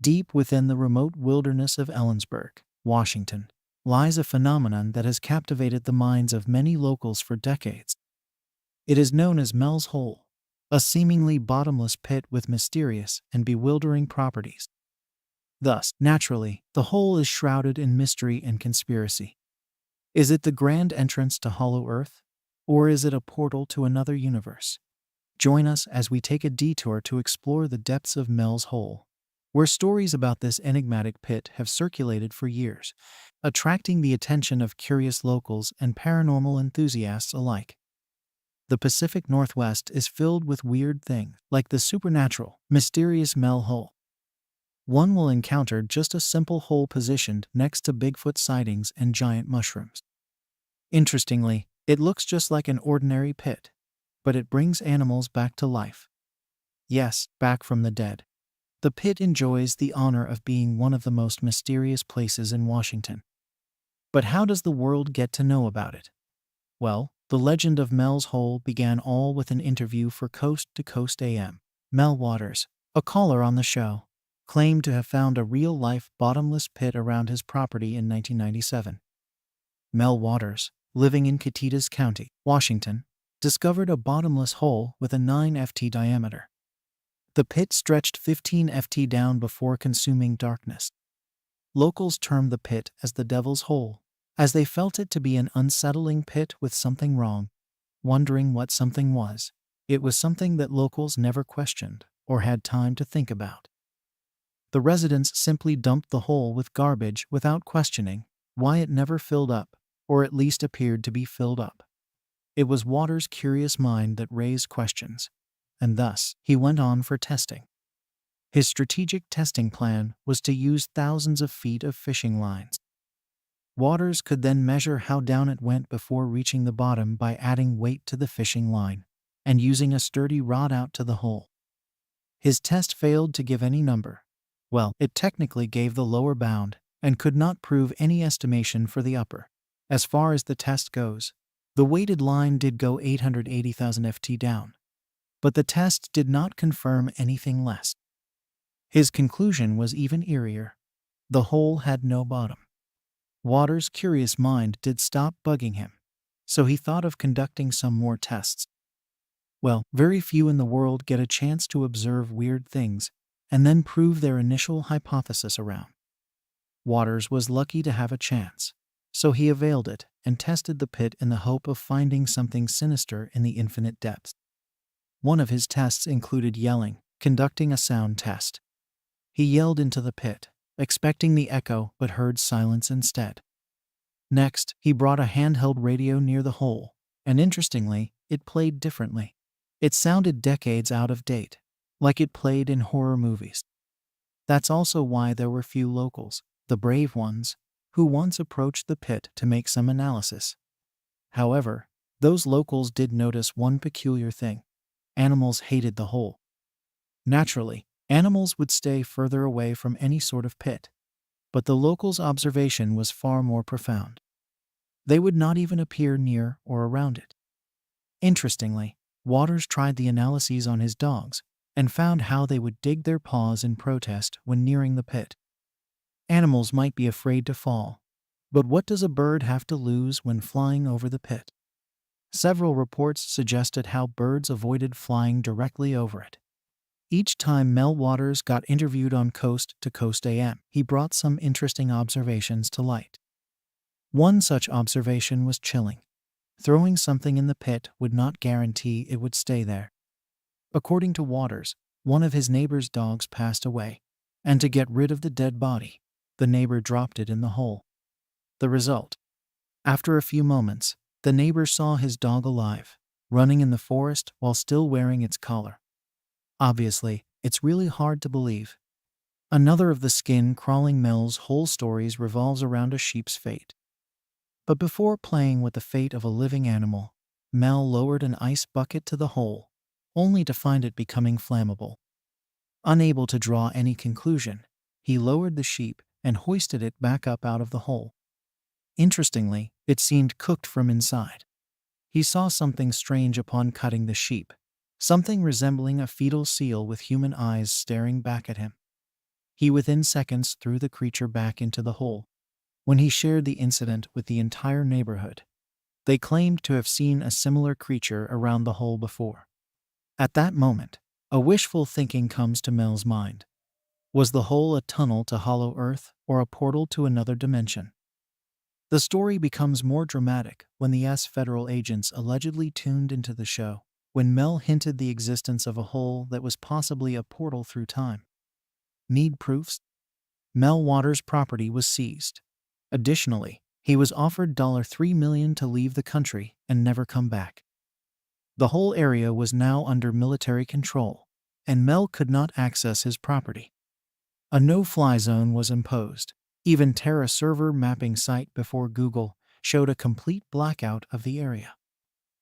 Deep within the remote wilderness of Ellensburg, Washington, lies a phenomenon that has captivated the minds of many locals for decades. It is known as Mel's Hole, a seemingly bottomless pit with mysterious and bewildering properties. Thus, naturally, the hole is shrouded in mystery and conspiracy. Is it the grand entrance to Hollow Earth? Or is it a portal to another universe? Join us as we take a detour to explore the depths of Mel's Hole, where stories about this enigmatic pit have circulated for years, attracting the attention of curious locals and paranormal enthusiasts alike. The Pacific Northwest is filled with weird things, like the supernatural, mysterious Mel Hole. One will encounter just a simple hole positioned next to Bigfoot sightings and giant mushrooms. Interestingly, it looks just like an ordinary pit, but it brings animals back to life. Yes, back from the dead. The pit enjoys the honor of being one of the most mysterious places in Washington. But how does the world get to know about it? Well, the legend of Mel's Hole began all with an interview for Coast to Coast AM. Mel Waters, a caller on the show, claimed to have found a real-life bottomless pit around his property in 1997. Mel Waters, living in Catitas County, Washington, discovered a bottomless hole with a 9 ft diameter. The pit stretched 15 ft down before consuming darkness. Locals termed the pit as the Devil's Hole, as they felt it to be an unsettling pit with something wrong. Wondering what something was, it was something that locals never questioned or had time to think about. The residents simply dumped the hole with garbage without questioning why it never filled up, or at least appeared to be filled up. It was Waters' curious mind that raised questions, and thus he went on for testing. His strategic testing plan was to use thousands of feet of fishing lines. Waters could then measure how down it went before reaching the bottom by adding weight to the fishing line and using a sturdy rod out to the hole. His test failed to give any number. Well, it technically gave the lower bound and could not prove any estimation for the upper. As far as the test goes, the weighted line did go 880,000 ft down, but the test did not confirm anything less. His conclusion was even eerier. The hole had no bottom. Waters' curious mind did stop bugging him, so he thought of conducting some more tests. Well, very few in the world get a chance to observe weird things and then prove their initial hypothesis around. Waters was lucky to have a chance, so he availed it and tested the pit in the hope of finding something sinister in the infinite depths. One of his tests included yelling, conducting a sound test. He yelled into the pit, expecting the echo but heard silence instead. Next, he brought a handheld radio near the hole, and interestingly, it played differently. It sounded decades out of date, like it played in horror movies. That's also why there were few locals, the brave ones, who once approached the pit to make some analysis. However, those locals did notice one peculiar thing. Animals hated the hole. Naturally, animals would stay further away from any sort of pit, but the locals' observation was far more profound. They would not even appear near or around it. Interestingly, Waters tried the analyses on his dogs and found how they would dig their paws in protest when nearing the pit. Animals might be afraid to fall, but what does a bird have to lose when flying over the pit? Several reports suggested how birds avoided flying directly over it. Each time Mel Waters got interviewed on Coast to Coast AM, he brought some interesting observations to light. One such observation was chilling. Throwing something in the pit would not guarantee it would stay there. According to Waters, one of his neighbor's dogs passed away, and to get rid of the dead body, the neighbor dropped it in the hole. The result? After a few moments, the neighbor saw his dog alive, running in the forest while still wearing its collar. Obviously, it's really hard to believe. Another of the skin-crawling Mel's Hole stories revolves around a sheep's fate. But before playing with the fate of a living animal, Mel lowered an ice bucket to the hole, only to find it becoming flammable. Unable to draw any conclusion, he lowered the sheep and hoisted it back up out of the hole. Interestingly, it seemed cooked from inside. He saw something strange upon cutting the sheep, something resembling a fetal seal with human eyes staring back at him. He within seconds threw the creature back into the hole. When he shared the incident with the entire neighborhood, they claimed to have seen a similar creature around the hole before. At that moment, a wishful thinking comes to Mel's mind. Was the hole a tunnel to hollow earth or a portal to another dimension? The story becomes more dramatic when the federal agents allegedly tuned into the show, when Mel hinted the existence of a hole that was possibly a portal through time. Need proofs? Mel Waters' property was seized. Additionally, he was offered $3 million to leave the country and never come back. The whole area was now under military control, and Mel could not access his property. A no-fly zone was imposed. Even Terra server mapping site before Google showed a complete blackout of the area.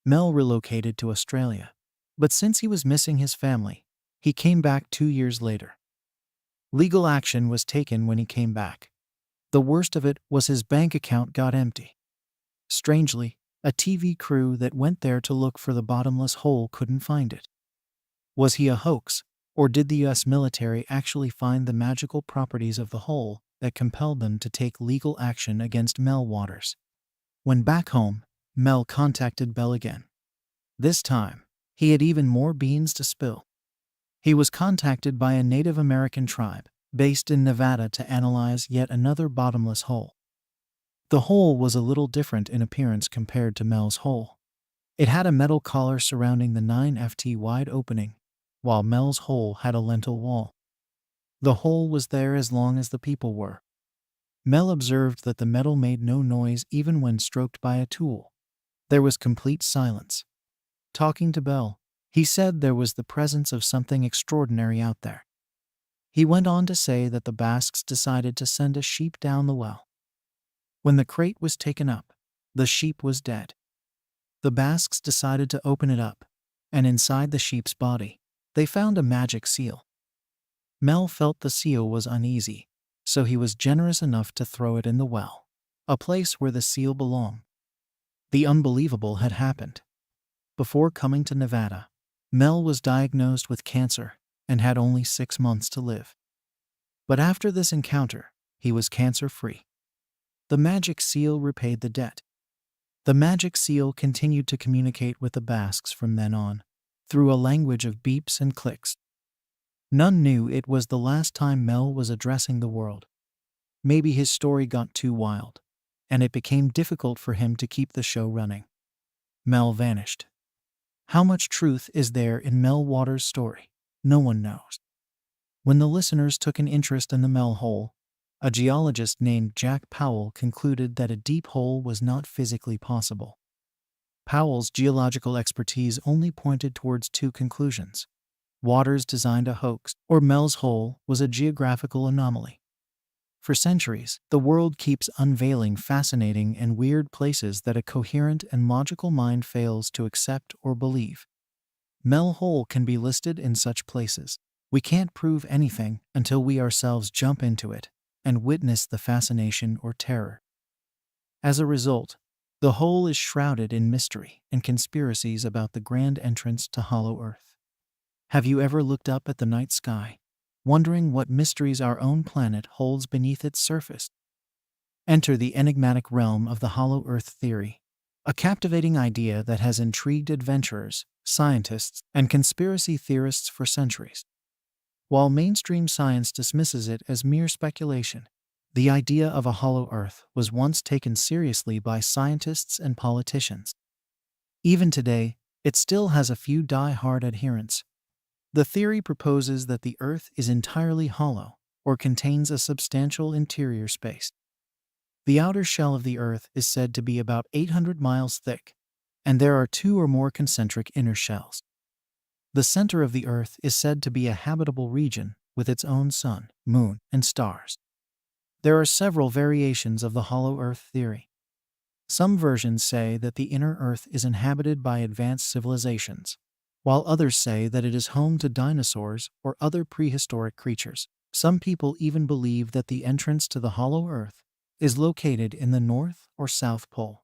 Mel relocated to Australia, but since he was missing his family, he came back 2 years later. Legal action was taken when he came back. The worst of it was his bank account got empty. Strangely, a TV crew that went there to look for the bottomless hole couldn't find it. Was he a hoax, or did the US military actually find the magical properties of the hole that compelled them to take legal action against Mel Waters? When back home, Mel contacted Bell again. This time, he had even more beans to spill. He was contacted by a Native American tribe based in Nevada to analyze yet another bottomless hole. The hole was a little different in appearance compared to Mel's hole. It had a metal collar surrounding the 9 ft wide opening, while Mel's hole had a lentil wall. The hole was there as long as the people were. Mel observed that the metal made no noise even when stroked by a tool. There was complete silence. Talking to Bell, he said there was the presence of something extraordinary out there. He went on to say that the Basques decided to send a sheep down the well. When the crate was taken up, the sheep was dead. The Basques decided to open it up, and inside the sheep's body, they found a magic seal. Mel felt the seal was uneasy, so he was generous enough to throw it in the well, a place where the seal belonged. The unbelievable had happened. Before coming to Nevada, Mel was diagnosed with cancer and had only 6 months to live. But after this encounter, he was cancer-free. The magic seal repaid the debt. The magic seal continued to communicate with the Basques from then on, through a language of beeps and clicks. None knew it was the last time Mel was addressing the world. Maybe his story got too wild, and it became difficult for him to keep the show running. Mel vanished. How much truth is there in Mel Waters' story? No one knows. When the listeners took an interest in the Mel hole, a geologist named Jack Powell concluded that a deep hole was not physically possible. Powell's geological expertise only pointed towards 2 conclusions. Waters designed a hoax, or Mel's hole was a geographical anomaly. For centuries, the world keeps unveiling fascinating and weird places that a coherent and logical mind fails to accept or believe. Mel hole can be listed in such places. We can't prove anything until we ourselves jump into it and witness the fascination or terror. As a result, the hole is shrouded in mystery and conspiracies about the grand entrance to hollow earth. Have you ever looked up at the night sky, wondering what mysteries our own planet holds beneath its surface? Enter the enigmatic realm of the hollow earth theory, a captivating idea that has intrigued adventurers, scientists, and conspiracy theorists for centuries. While mainstream science dismisses it as mere speculation, the idea of a hollow earth was once taken seriously by scientists and politicians. Even today, it still has a few die-hard adherents. The theory proposes that the earth is entirely hollow or contains a substantial interior space. The outer shell of the earth is said to be about 800 miles thick, and there are 2 or more concentric inner shells. The center of the earth is said to be a habitable region with its own sun, moon, and stars. There are several variations of the hollow earth theory. Some versions say that the inner earth is inhabited by advanced civilizations, while others say that it is home to dinosaurs or other prehistoric creatures. Some people even believe that the entrance to the hollow earth is located in the North or South Pole.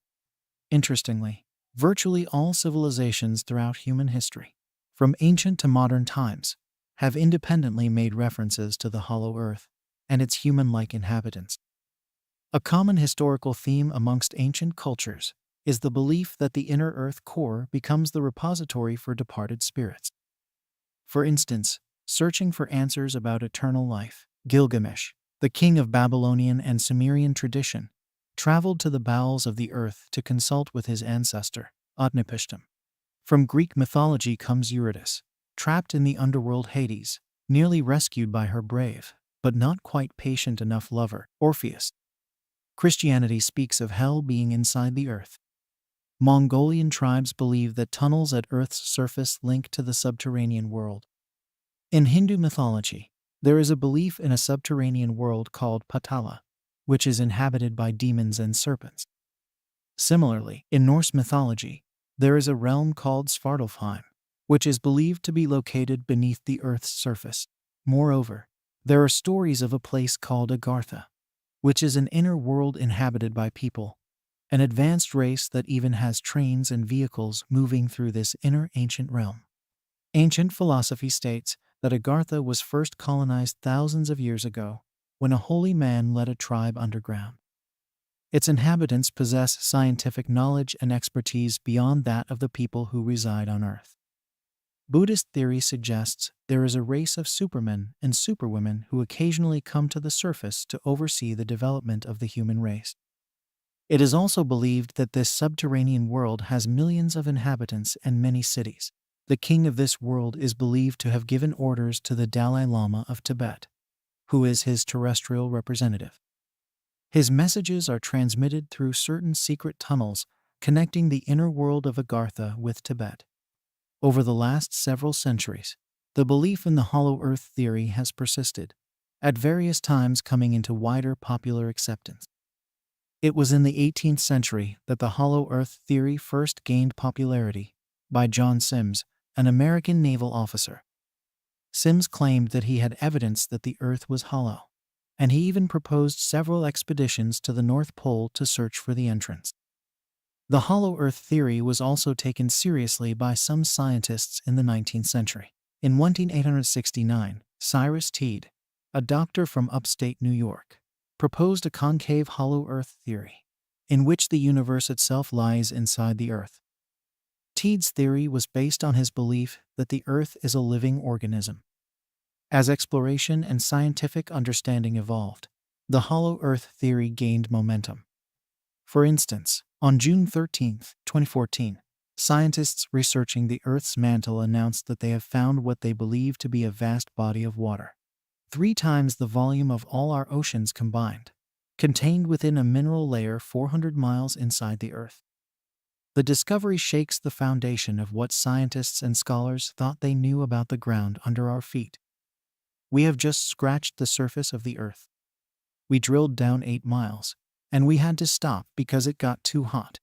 Interestingly, virtually all civilizations throughout human history, from ancient to modern times, have independently made references to the hollow earth, and its human-like inhabitants. A common historical theme amongst ancient cultures is the belief that the inner earth core becomes the repository for departed spirits. For instance, searching for answers about eternal life, Gilgamesh, the king of Babylonian and Sumerian tradition, traveled to the bowels of the earth to consult with his ancestor, Utnapishtim. From Greek mythology comes Eurydice, trapped in the underworld Hades, nearly rescued by her brave, but not quite patient enough lover, Orpheus. Christianity speaks of hell being inside the earth. Mongolian tribes believe that tunnels at Earth's surface link to the subterranean world. In Hindu mythology, there is a belief in a subterranean world called Patala, which is inhabited by demons and serpents. Similarly, in Norse mythology, there is a realm called Svartalfheim, which is believed to be located beneath the Earth's surface. Moreover, there are stories of a place called Agartha, which is an inner world inhabited by people, an advanced race that even has trains and vehicles moving through this inner ancient realm. Ancient philosophy states that Agartha was first colonized thousands of years ago when a holy man led a tribe underground. Its inhabitants possess scientific knowledge and expertise beyond that of the people who reside on Earth. Buddhist theory suggests there is a race of supermen and superwomen who occasionally come to the surface to oversee the development of the human race. It is also believed that this subterranean world has millions of inhabitants and many cities. The king of this world is believed to have given orders to the Dalai Lama of Tibet, who is his terrestrial representative. His messages are transmitted through certain secret tunnels connecting the inner world of Agartha with Tibet. Over the last several centuries, the belief in the hollow earth theory has persisted, at various times coming into wider popular acceptance. It was in the 18th century that the hollow earth theory first gained popularity by John Sims, an American naval officer. Sims claimed that he had evidence that the earth was hollow, and he even proposed several expeditions to the North Pole to search for the entrance. The hollow earth theory was also taken seriously by some scientists in the 19th century. In 1869, Cyrus Teed, a doctor from upstate New York, proposed a concave hollow earth theory, in which the universe itself lies inside the earth. Teed's theory was based on his belief that the earth is a living organism. As exploration and scientific understanding evolved, the hollow earth theory gained momentum. For instance, on June 13, 2014, scientists researching the Earth's mantle announced that they have found what they believe to be a vast body of water, 3 times the volume of all our oceans combined, contained within a mineral layer 400 miles inside the Earth. The discovery shakes the foundation of what scientists and scholars thought they knew about the ground under our feet. We have just scratched the surface of the Earth. We drilled down 8 miles, and we had to stop because it got too hot.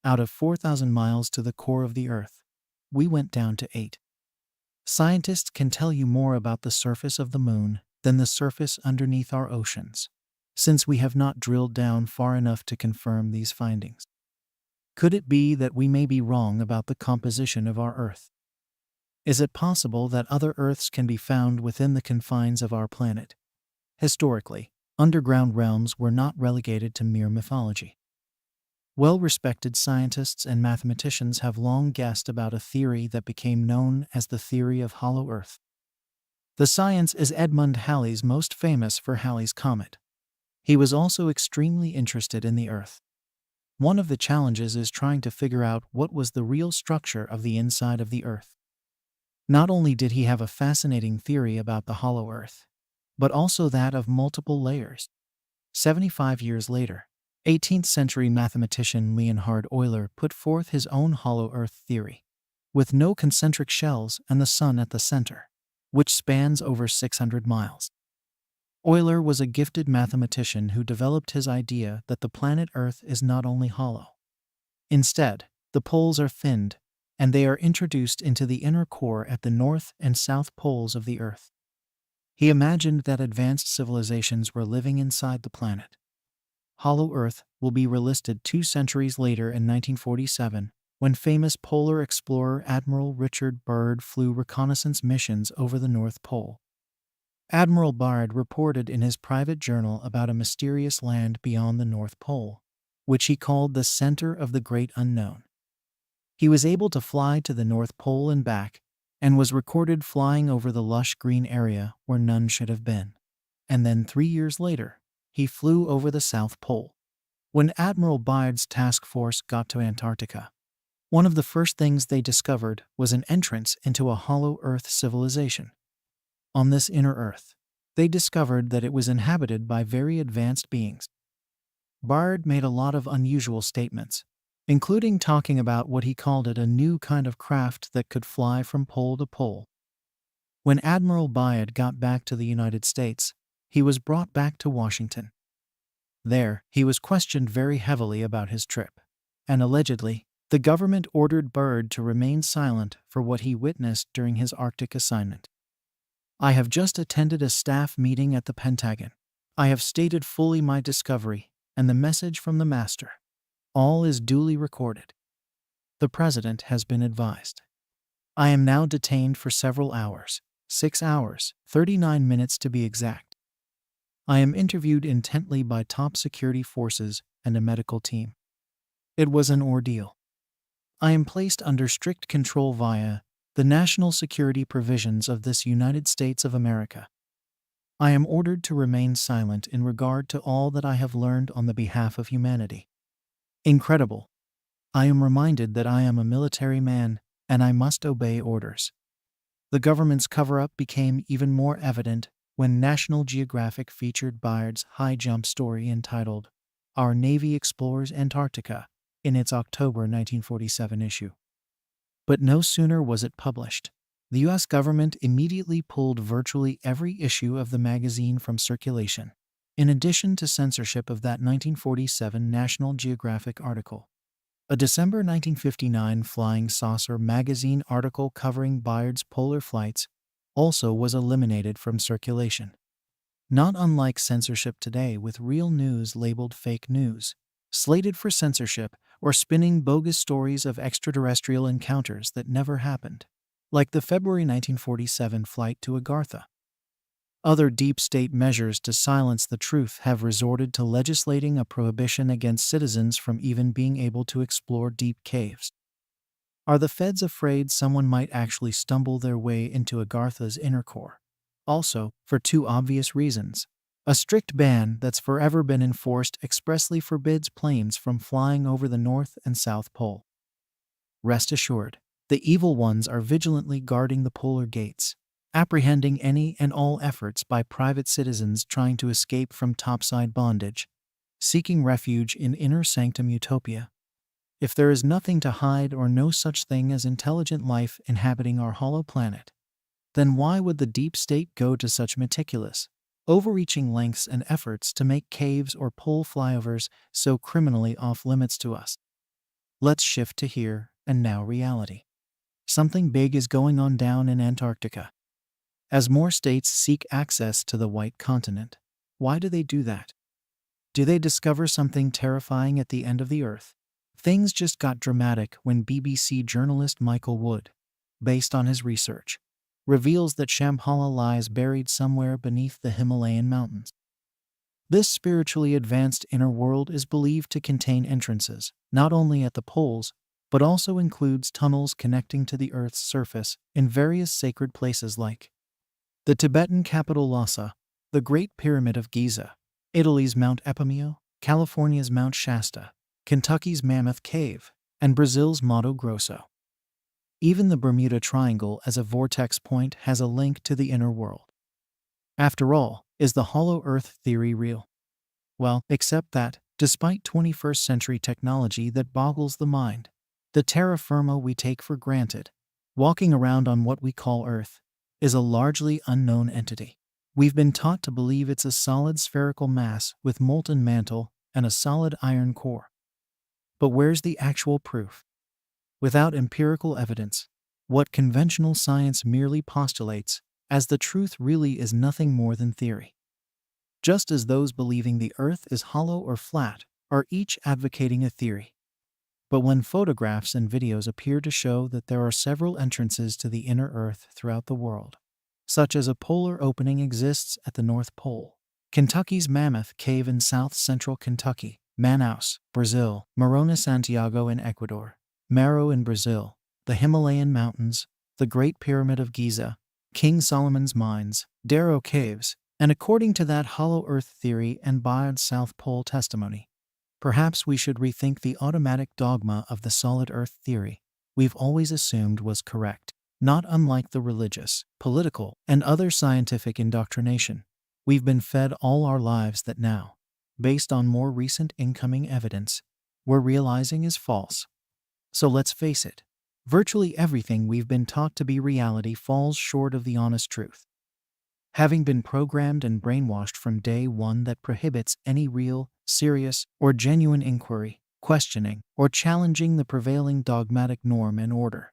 Out of 4,000 miles to the core of the Earth, we went down to 8. Scientists can tell you more about the surface of the moon than the surface underneath our oceans, since we have not drilled down far enough to confirm these findings. Could it be that we may be wrong about the composition of our Earth? Is it possible that other Earths can be found within the confines of our planet? Historically, underground realms were not relegated to mere mythology. Well-respected scientists and mathematicians have long guessed about a theory that became known as the theory of hollow Earth. The science is Edmund Halley's most famous for Halley's Comet. He was also extremely interested in the Earth. One of the challenges is trying to figure out what was the real structure of the inside of the Earth. Not only did he have a fascinating theory about the hollow Earth, but also that of multiple layers. 75 years later, 18th century mathematician Leonhard Euler put forth his own hollow Earth theory, with no concentric shells and the Sun at the center, which spans over 600 miles. Euler was a gifted mathematician who developed his idea that the planet Earth is not only hollow. Instead, the poles are thinned, and they are introduced into the inner core at the north and south poles of the Earth. He imagined that advanced civilizations were living inside the planet. Hollow Earth will be relisted 2 centuries later in 1947, when famous polar explorer Admiral Richard Byrd flew reconnaissance missions over the North Pole. Admiral Bard reported in his private journal about a mysterious land beyond the North Pole, which he called the center of the great unknown. He was able to fly to the North Pole and back, and was recorded flying over the lush green area where none should have been. And then 3 years later, he flew over the South Pole. When Admiral Bard's task force got to Antarctica, one of the first things they discovered was an entrance into a hollow Earth civilization. On this inner Earth, they discovered that it was inhabited by very advanced beings. Bard made a lot of unusual statements, including talking about what he called a new kind of craft that could fly from pole to pole. When Admiral Bard got back to the United States, he was brought back to Washington. There, he was questioned very heavily about his trip, and allegedly, the government ordered Byrd to remain silent for what he witnessed during his Arctic assignment. "I have just attended a staff meeting at the Pentagon. I have stated fully my discovery and the message from the master. All is duly recorded. The president has been advised. I am now detained for several hours, 6 hours, 39 minutes to be exact. I am interviewed intently by top security forces and a medical team. It was an ordeal. I am placed under strict control via the national security provisions of this United States of America. I am ordered to remain silent in regard to all that I have learned on the behalf of humanity. Incredible. I am reminded that I am a military man and I must obey orders." The government's cover-up became even more evident when National Geographic featured Bard's high jump story entitled "Our Navy Explores Antarctica" in its October 1947 issue. But no sooner was it published, the U.S. government immediately pulled virtually every issue of the magazine from circulation, in addition to censorship of that 1947 National Geographic article. A December 1959 Flying Saucer magazine article covering Bard's polar flights also was eliminated from circulation. Not unlike censorship today, with real news labeled fake news, slated for censorship, or spinning bogus stories of extraterrestrial encounters that never happened, like the February 1947 flight to Agartha. Other deep state measures to silence the truth have resorted to legislating a prohibition against citizens from even being able to explore deep caves. Are the feds afraid someone might actually stumble their way into Agartha's inner core? Also, for two obvious reasons. A strict ban that's forever been enforced expressly forbids planes from flying over the North and South Pole. Rest assured, the evil ones are vigilantly guarding the polar gates, apprehending any and all efforts by private citizens trying to escape from topside bondage, seeking refuge in inner sanctum utopia. If there is nothing to hide or no such thing as intelligent life inhabiting our hollow planet, then why would the deep state go to such meticulous, overreaching lengths and efforts to make caves or pole flyovers so criminally off limits to us? Let's shift to here and now reality. Something big is going on down in Antarctica. As more states seek access to the white continent, why do they do that? Do they discover something terrifying at the end of the earth? Things just got dramatic when BBC journalist Michael Wood, based on his research, reveals that Shambhala lies buried somewhere beneath the Himalayan mountains. This spiritually advanced inner world is believed to contain entrances, not only at the poles, but also includes tunnels connecting to the Earth's surface in various sacred places like the Tibetan capital Lhasa, the Great Pyramid of Giza, Italy's Mount Epomeo, California's Mount Shasta, Kentucky's Mammoth Cave, and Brazil's Mato Grosso. Even the Bermuda Triangle as a vortex point has a link to the inner world. After all, is the hollow earth theory real? Well, except that, despite 21st century technology that boggles the mind, the terra firma we take for granted, walking around on what we call Earth, is a largely unknown entity. We've been taught to believe it's a solid spherical mass with molten mantle and a solid iron core. But where's the actual proof? Without empirical evidence, what conventional science merely postulates as the truth really is nothing more than theory. Just as those believing the Earth is hollow or flat are each advocating a theory. But when photographs and videos appear to show that there are several entrances to the inner Earth throughout the world, such as a polar opening exists at the North Pole. Kentucky's Mammoth Cave in south-central Kentucky, Manaus, Brazil, Morona Santiago in Ecuador, Maro in Brazil, the Himalayan mountains, the Great Pyramid of Giza, King Solomon's Mines, Darrow Caves, and according to that hollow earth theory and Bayard's South Pole testimony. Perhaps we should rethink the automatic dogma of the solid earth theory we've always assumed was correct. Not unlike the religious, political, and other scientific indoctrination we've been fed all our lives that now, based on more recent incoming evidence, we're realizing is false. So let's face it, virtually everything we've been taught to be reality falls short of the honest truth. Having been programmed and brainwashed from day one that prohibits any real, serious, or genuine inquiry, questioning, or challenging the prevailing dogmatic norm and order.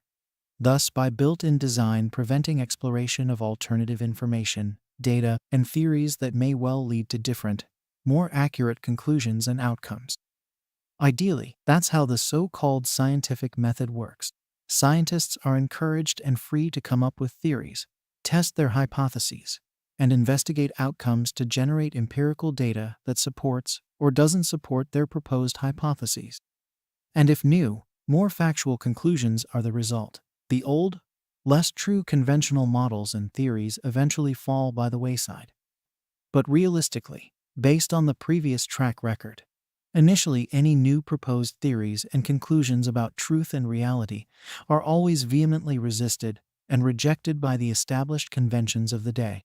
Thus, by built-in design preventing exploration of alternative information, data, and theories that may well lead to different, more accurate conclusions and outcomes. Ideally, that's how the so-called scientific method works. Scientists are encouraged and free to come up with theories, test their hypotheses, and investigate outcomes to generate empirical data that supports or doesn't support their proposed hypotheses. And if new, more factual conclusions are the result, the old, less true conventional models and theories eventually fall by the wayside. But realistically, based on the previous track record, initially any new proposed theories and conclusions about truth and reality are always vehemently resisted and rejected by the established conventions of the day.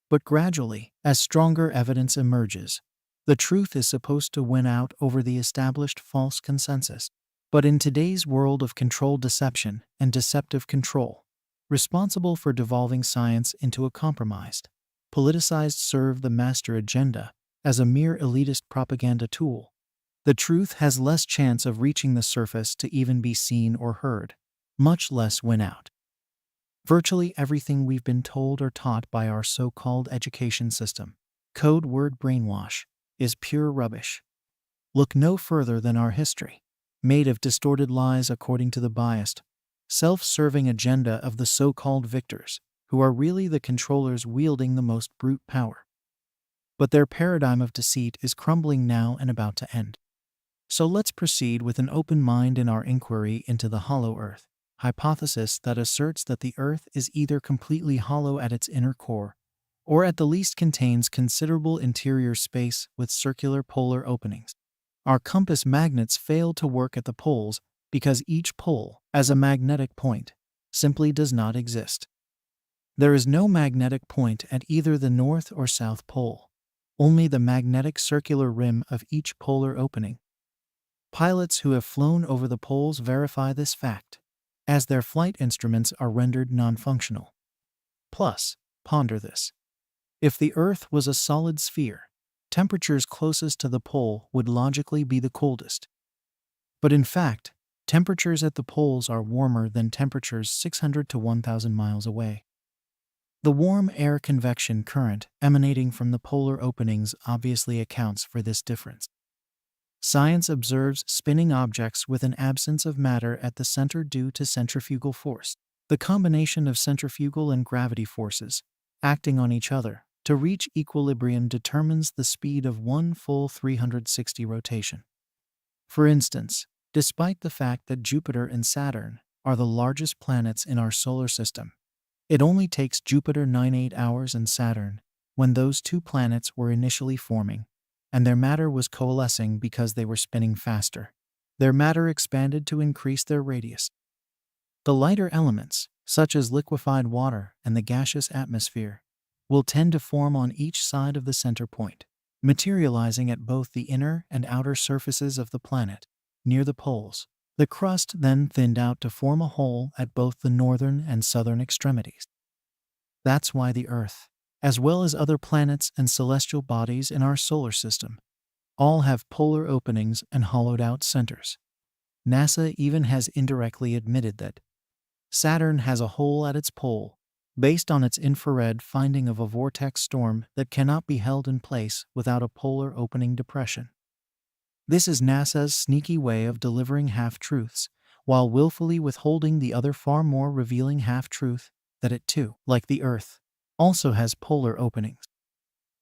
But gradually, as stronger evidence emerges, the truth is supposed to win out over the established false consensus. But in today's world of controlled deception and deceptive control, responsible for devolving science into a compromised, politicized serve the master agenda as a mere elitist propaganda tool, the truth has less chance of reaching the surface to even be seen or heard, much less win out. Virtually everything we've been told or taught by our so-called education system, code word brainwash, is pure rubbish. Look no further than our history, made of distorted lies according to the biased, self-serving agenda of the so-called victors, who are really the controllers wielding the most brute power. But their paradigm of deceit is crumbling now and about to end. So let's proceed with an open mind in our inquiry into the hollow earth hypothesis that asserts that the earth is either completely hollow at its inner core, or at the least contains considerable interior space with circular polar openings. Our compass magnets fail to work at the poles because each pole, as a magnetic point, simply does not exist. There is no magnetic point at either the North or South Pole, only the magnetic circular rim of each polar opening. Pilots who have flown over the poles verify this fact, as their flight instruments are rendered non-functional. Plus, ponder this. If the Earth was a solid sphere, temperatures closest to the pole would logically be the coldest. But in fact, temperatures at the poles are warmer than temperatures 600 to 1,000 miles away. The warm air convection current emanating from the polar openings obviously accounts for this difference. Science observes spinning objects with an absence of matter at the center due to centrifugal force. The combination of centrifugal and gravity forces, acting on each other, to reach equilibrium determines the speed of one full 360 rotation. For instance, despite the fact that Jupiter and Saturn are the largest planets in our solar system, it only takes Jupiter 98 hours and Saturn, when those two planets were initially forming, and their matter was coalescing because they were spinning faster. Their matter expanded to increase their radius. The lighter elements, such as liquefied water and the gaseous atmosphere, will tend to form on each side of the center point, materializing at both the inner and outer surfaces of the planet, near the poles. The crust then thinned out to form a hole at both the northern and southern extremities. That's why the Earth, as well as other planets and celestial bodies in our solar system, all have polar openings and hollowed-out centers. NASA even has indirectly admitted that Saturn has a hole at its pole, based on its infrared finding of a vortex storm that cannot be held in place without a polar opening depression. This is NASA's sneaky way of delivering half-truths, while willfully withholding the other far more revealing half-truth that it too, like the Earth, also has polar openings.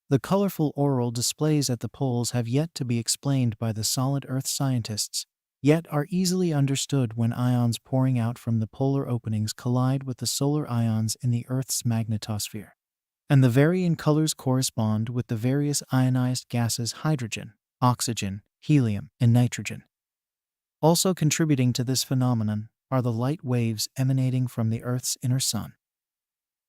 The colorful auroral displays at the poles have yet to be explained by the solid Earth scientists, yet are easily understood when ions pouring out from the polar openings collide with the solar ions in the Earth's magnetosphere. And the varying colors correspond with the various ionized gases hydrogen, oxygen, helium, and nitrogen. Also contributing to this phenomenon are the light waves emanating from the Earth's inner sun.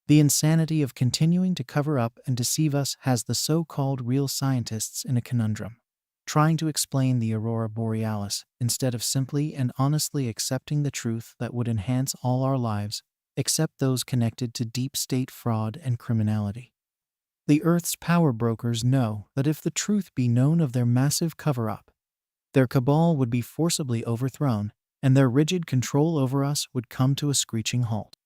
The insanity of continuing to cover up and deceive us has the so-called real scientists in a conundrum, trying to explain the aurora borealis instead of simply and honestly accepting the truth that would enhance all our lives, except those connected to deep state fraud and criminality. The Earth's power brokers know that if the truth be known of their massive cover-up, their cabal would be forcibly overthrown, and their rigid control over us would come to a screeching halt.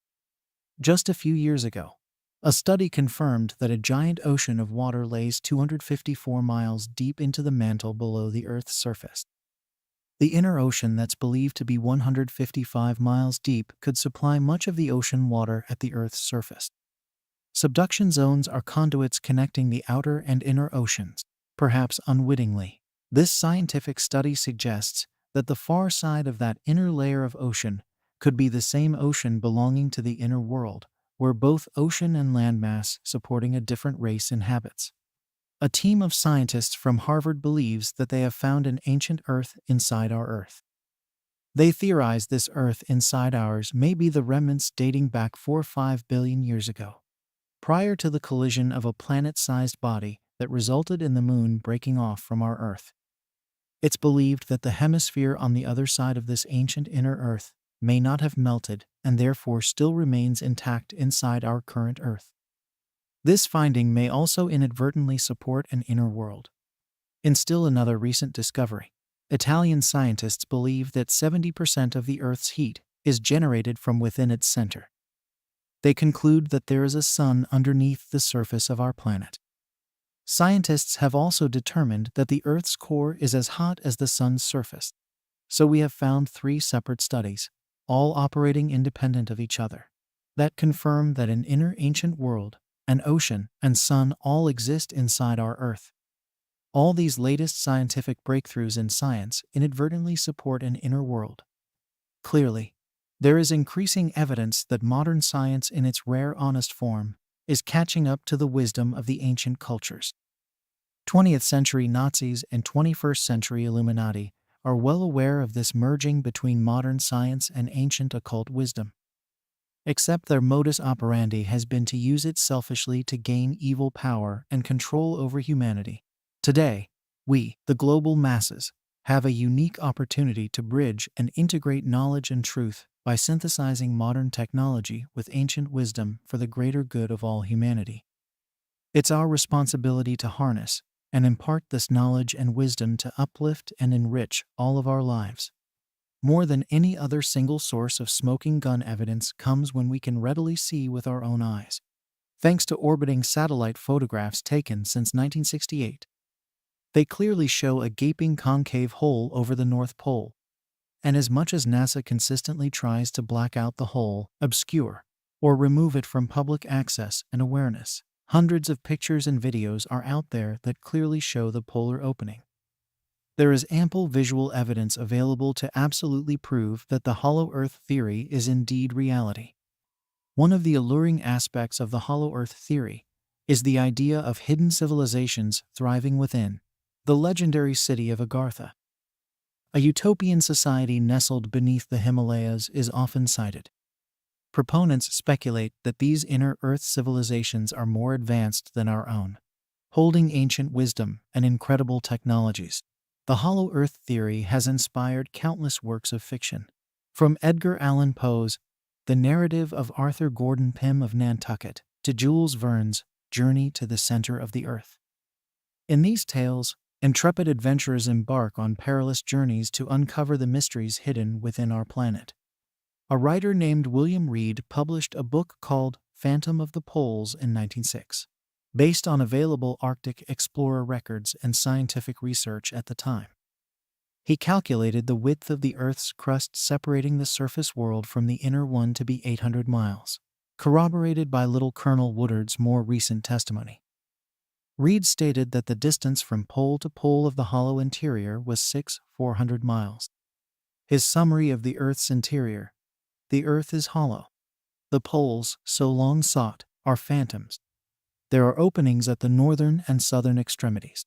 Just a few years ago, a study confirmed that a giant ocean of water lays 254 miles deep into the mantle below the Earth's surface. The inner ocean that's believed to be 155 miles deep could supply much of the ocean water at the Earth's surface. Subduction zones are conduits connecting the outer and inner oceans, perhaps unwittingly. This scientific study suggests that the far side of that inner layer of ocean could be the same ocean belonging to the inner world, where both ocean and landmass supporting a different race inhabits. A team of scientists from Harvard believes that they have found an ancient Earth inside our Earth. They theorize this Earth inside ours may be the remnants dating back 4 or 5 billion years ago, prior to the collision of a planet-sized body that resulted in the Moon breaking off from our Earth. It's believed that the hemisphere on the other side of this ancient inner Earth may not have melted and therefore still remains intact inside our current Earth. This finding may also inadvertently support an inner world. In still another recent discovery, Italian scientists believe that 70% of the Earth's heat is generated from within its center. They conclude that there is a sun underneath the surface of our planet. Scientists have also determined that the Earth's core is as hot as the sun's surface. So we have found 3 separate studies, all operating independent of each other, that confirm that an inner ancient world, an ocean, and sun all exist inside our Earth. All these latest scientific breakthroughs in science inadvertently support an inner world. Clearly, there is increasing evidence that modern science in its rare honest form is catching up to the wisdom of the ancient cultures. 20th century Nazis and 21st century Illuminati are well aware of this merging between modern science and ancient occult wisdom. Except their modus operandi has been to use it selfishly to gain evil power and control over humanity. Today, we, the global masses, have a unique opportunity to bridge and integrate knowledge and truth by synthesizing modern technology with ancient wisdom for the greater good of all humanity. It's our responsibility to harness and impart this knowledge and wisdom to uplift and enrich all of our lives. More than any other single source of smoking gun evidence comes when we can readily see with our own eyes, thanks to orbiting satellite photographs taken since 1968. They clearly show a gaping concave hole over the North Pole, and as much as NASA consistently tries to black out the hole, obscure, or remove it from public access and awareness, hundreds of pictures and videos are out there that clearly show the polar opening. There is ample visual evidence available to absolutely prove that the hollow Earth theory is indeed reality. One of the alluring aspects of the hollow Earth theory is the idea of hidden civilizations thriving within the legendary city of Agartha. A utopian society nestled beneath the Himalayas is often cited. Proponents speculate that these inner Earth civilizations are more advanced than our own, holding ancient wisdom and incredible technologies. The hollow Earth theory has inspired countless works of fiction, from Edgar Allan Poe's The Narrative of Arthur Gordon Pym of Nantucket to Jules Verne's Journey to the Center of the Earth. In these tales, intrepid adventurers embark on perilous journeys to uncover the mysteries hidden within our planet. A writer named William Reed published a book called Phantom of the Poles in 1906, based on available Arctic explorer records and scientific research at the time. He calculated the width of the Earth's crust separating the surface world from the inner one to be 800 miles. corroborated by Little Colonel Woodard's more recent testimony. Reed stated that the distance from pole to pole of the hollow interior was 400 miles. His summary of the Earth's interior: the Earth is hollow. The poles, so long sought, are phantoms. There are openings at the northern and southern extremities.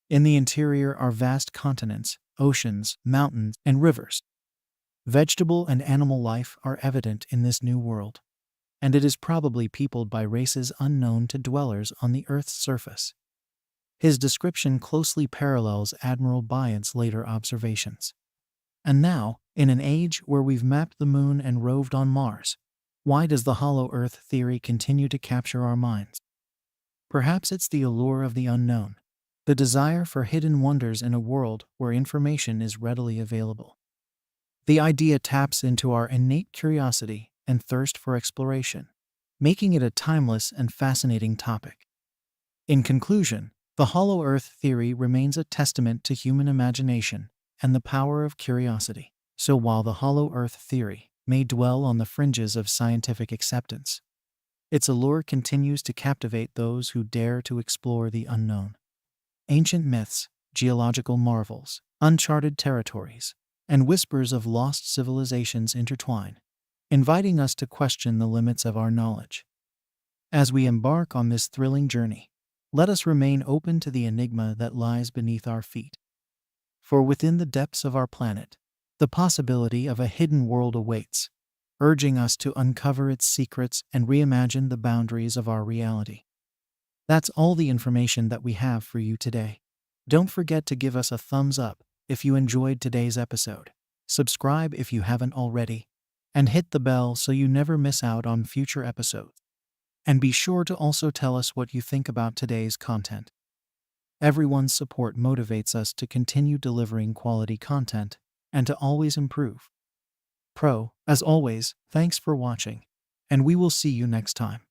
In the interior are vast continents, oceans, mountains, and rivers. Vegetable and animal life are evident in this new world, and it is probably peopled by races unknown to dwellers on the Earth's surface. His description closely parallels Admiral Bryant's later observations. And now, in an age where we've mapped the moon and roved on Mars, why does the hollow Earth theory continue to capture our minds? Perhaps it's the allure of the unknown, the desire for hidden wonders in a world where information is readily available. The idea taps into our innate curiosity and thirst for exploration, making it a timeless and fascinating topic. In conclusion, the hollow Earth theory remains a testament to human imagination and the power of curiosity. So while the hollow Earth theory may dwell on the fringes of scientific acceptance, its allure continues to captivate those who dare to explore the unknown. Ancient myths, geological marvels, uncharted territories, and whispers of lost civilizations intertwine, inviting us to question the limits of our knowledge. As we embark on this thrilling journey, let us remain open to the enigma that lies beneath our feet. For within the depths of our planet, the possibility of a hidden world awaits, urging us to uncover its secrets and reimagine the boundaries of our reality. That's all the information that we have for you today. Don't forget to give us a thumbs up if you enjoyed today's episode, subscribe if you haven't already, and hit the bell so you never miss out on future episodes. And be sure to also tell us what you think about today's content. Everyone's support motivates us to continue delivering quality content and to always improve. As always, thanks for watching, and we will see you next time.